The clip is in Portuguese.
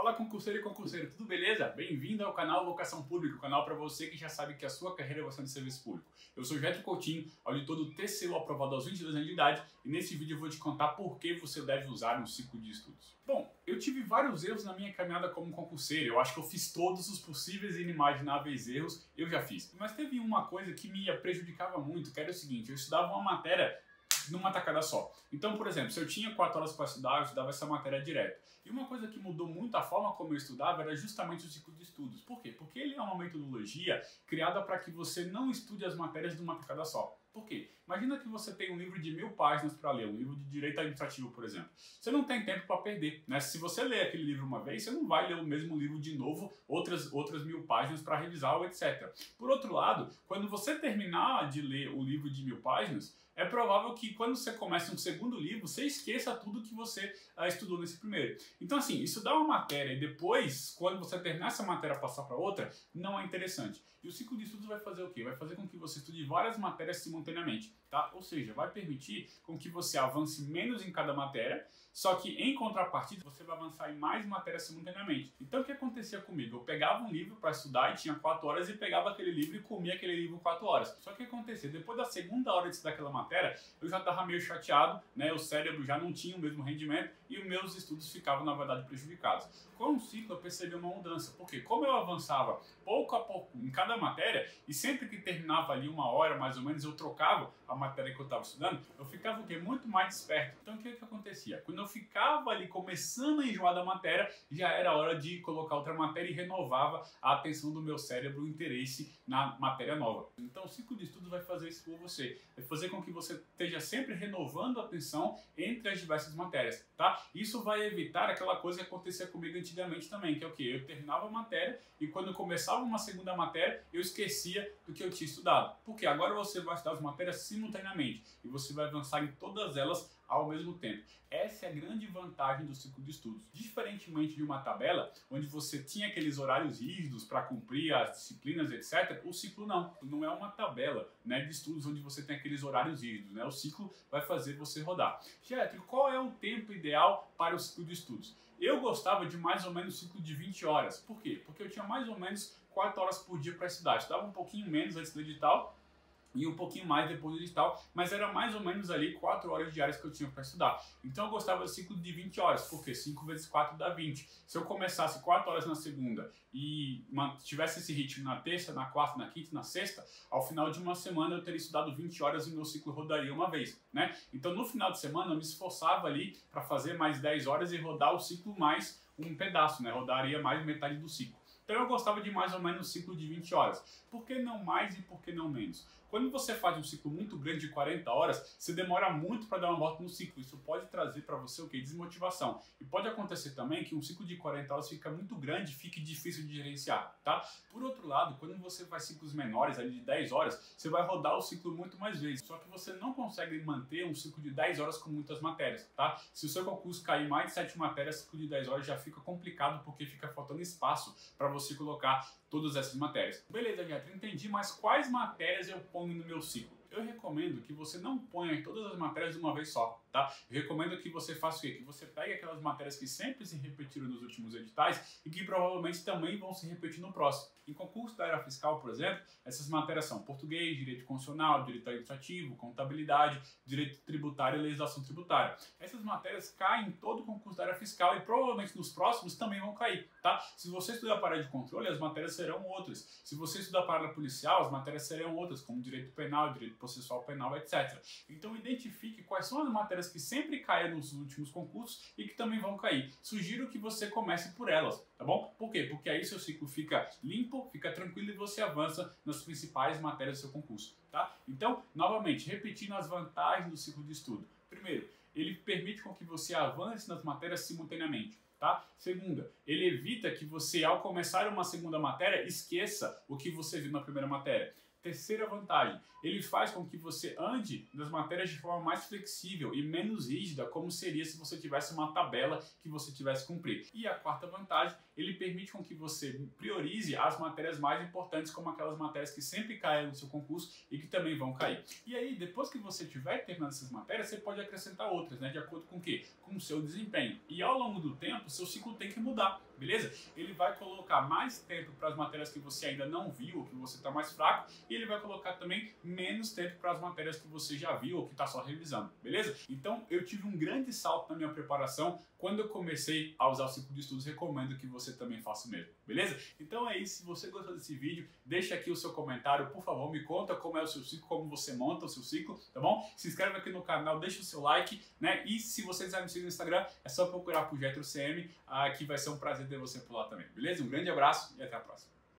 Fala concurseiro e concurseiro, tudo beleza? Bem-vindo ao canal Vocação Pública, o canal para você que já sabe que a sua carreira vai ser no serviço público. Eu sou Getro Coutinho, auditor do TCU aprovado aos 22 anos de idade, e nesse vídeo eu vou te contar por que você deve usar um ciclo de estudos. Bom, eu tive vários erros na minha caminhada como concurseiro, eu acho que eu fiz todos os possíveis e inimagináveis erros, eu já fiz. Mas teve uma coisa que me prejudicava muito, que era o seguinte, eu estudava uma matéria numa tacada só. Então, por exemplo, se eu tinha 4 horas para estudar, eu estudava essa matéria direto. E uma coisa que mudou muito a forma como eu estudava era justamente o ciclo de estudos. Por quê? Porque ele é uma metodologia criada para que você não estude as matérias de uma tacada só. Por quê? Imagina que você tem um livro de 1000 páginas para ler, um livro de direito administrativo, por exemplo. Você não tem tempo para perder, né? Se você ler aquele livro uma vez, você não vai ler o mesmo livro de novo, outras 1000 páginas para revisar ou etc. Por outro lado, quando você terminar de ler o livro de 1000 páginas, é provável que quando você começa um segundo livro, você esqueça tudo que você estudou nesse primeiro. Então assim, estudar uma matéria e depois, quando você terminar essa matéria passar para outra, não é interessante. E o ciclo de estudos vai fazer o quê? Vai fazer com que você estude várias matérias simultaneamente, tá? Ou seja, vai permitir com que você avance menos em cada matéria, só que em contrapartida você vai avançar em mais matérias simultaneamente. Então o que acontecia comigo? Eu pegava um livro para estudar e tinha 4 horas e pegava aquele livro e comia aquele livro 4 horas. Só que o que acontecia? Depois da segunda hora de estudar aquela matéria, eu já estava meio chateado, né? O cérebro já não tinha o mesmo rendimento e os meus estudos ficavam, na verdade, prejudicados. Com o ciclo eu percebi uma mudança, porque como eu avançava pouco a pouco em cada matéria e sempre que terminava ali 1 hora mais ou menos eu trocava a matéria que eu estava estudando, eu ficava o quê? Muito mais desperto. Então o que acontecia? Quando eu ficava ali começando a enjoar da matéria, já era hora de colocar outra matéria e renovava a atenção do meu cérebro, o interesse na matéria nova. Então o ciclo de estudos vai fazer isso por você, vai fazer com que você esteja sempre renovando a atenção entre as diversas matérias, tá? Isso vai evitar aquela coisa que acontecia comigo antigamente também, que é o quê? Eu terminava a matéria e quando eu começava uma segunda matéria, eu esquecia do que eu tinha estudado. Porque agora você vai estudar as matérias simultaneamente e você vai avançar em todas elas ao mesmo tempo. Essa é a grande vantagem do ciclo de estudos. Diferentemente de uma tabela, onde você tinha aqueles horários rígidos para cumprir as disciplinas, etc., o ciclo não é uma tabela, né, de estudos onde você tem aqueles horários rígidos, né? O ciclo vai fazer você rodar. Getro, qual é o tempo ideal para o ciclo de estudos? Eu gostava de mais ou menos ciclo de 20 horas. Por quê? Porque eu tinha mais ou menos 4 horas por dia para estudar. Eu estudava um pouquinho menos antes do edital e um pouquinho mais depois do edital, mas era mais ou menos ali 4 horas diárias que eu tinha para estudar. Então eu gostava do ciclo de 20 horas, porque 5 vezes 4 dá 20. Se eu começasse 4 horas na segunda e tivesse esse ritmo na terça, na quarta, na quinta e na sexta, ao final de uma semana eu teria estudado 20 horas e meu ciclo rodaria uma vez, né? Então no final de semana eu me esforçava ali para fazer mais 10 horas e rodar o ciclo mais um pedaço, né? Rodaria mais metade do ciclo. Então eu gostava de mais ou menos um ciclo de 20 horas. Por que não mais e por que não menos? Quando você faz um ciclo muito grande de 40 horas, você demora muito para dar uma volta no ciclo. Isso pode trazer para você o quê? Desmotivação. E pode acontecer também que um ciclo de 40 horas fica muito grande, fique difícil de gerenciar, tá? Por outro lado, quando você faz ciclos menores, ali de 10 horas, você vai rodar o ciclo muito mais vezes. Só que você não consegue manter um ciclo de 10 horas com muitas matérias, tá? Se o seu concurso cair mais de 7 matérias, ciclo de 10 horas já fica complicado porque fica faltando espaço para você colocar todas essas matérias. Beleza, Getro, entendi, mas quais matérias eu ponho no meu ciclo? Eu recomendo que você não ponha todas as matérias de uma vez só, tá? Eu recomendo que você faça o quê? Que você pegue aquelas matérias que sempre se repetiram nos últimos editais e que provavelmente também vão se repetir no próximo. Em concurso da área fiscal, por exemplo, essas matérias são português, direito constitucional, direito administrativo, contabilidade, direito tributário e legislação tributária. Essas matérias caem em todo o concurso da área fiscal e provavelmente nos próximos também vão cair, tá? Se você estudar para a área de controle, as matérias serão outras. Se você estudar para a área policial, as matérias serão outras, como direito penal, direito processual penal, etc. Então identifique quais são as matérias que sempre caem nos últimos concursos e que também vão cair. Sugiro que você comece por elas, tá bom? Por quê? Porque aí seu ciclo fica limpo, fica tranquilo e você avança nas principais matérias do seu concurso, tá? Então, novamente, repetindo as vantagens do ciclo de estudo. Primeiro, ele permite com que você avance nas matérias simultaneamente. Tá? Segunda, ele evita que você, ao começar uma segunda matéria, esqueça o que você viu na primeira matéria. Terceira vantagem, ele faz com que você ande nas matérias de forma mais flexível e menos rígida, como seria se você tivesse uma tabela que você tivesse que cumprir. E a quarta vantagem, ele permite com que você priorize as matérias mais importantes, como aquelas matérias que sempre caem no seu concurso e que também vão cair. E aí, depois que você tiver terminado essas matérias, você pode acrescentar outras, né? De acordo com o quê? Com o seu desempenho. E ao longo do tempo, seu ciclo tem que mudar. Beleza? Ele vai colocar mais tempo para as matérias que você ainda não viu, ou que você está mais fraco, e ele vai colocar também menos tempo para as matérias que você já viu ou que está só revisando, beleza? Então eu tive um grande salto na minha preparação quando eu comecei a usar o ciclo de estudos. Recomendo que você também faça o mesmo, beleza? Então é isso. Se você gostou desse vídeo, deixa aqui o seu comentário, por favor, me conta como é o seu ciclo, como você monta o seu ciclo, tá bom? Se inscreve aqui no canal, deixa o seu like, né? E se você quiser me seguir no Instagram, é só procurar por JetroCM, que vai ser um prazer ter você por lá também, beleza? Um grande abraço e até a próxima.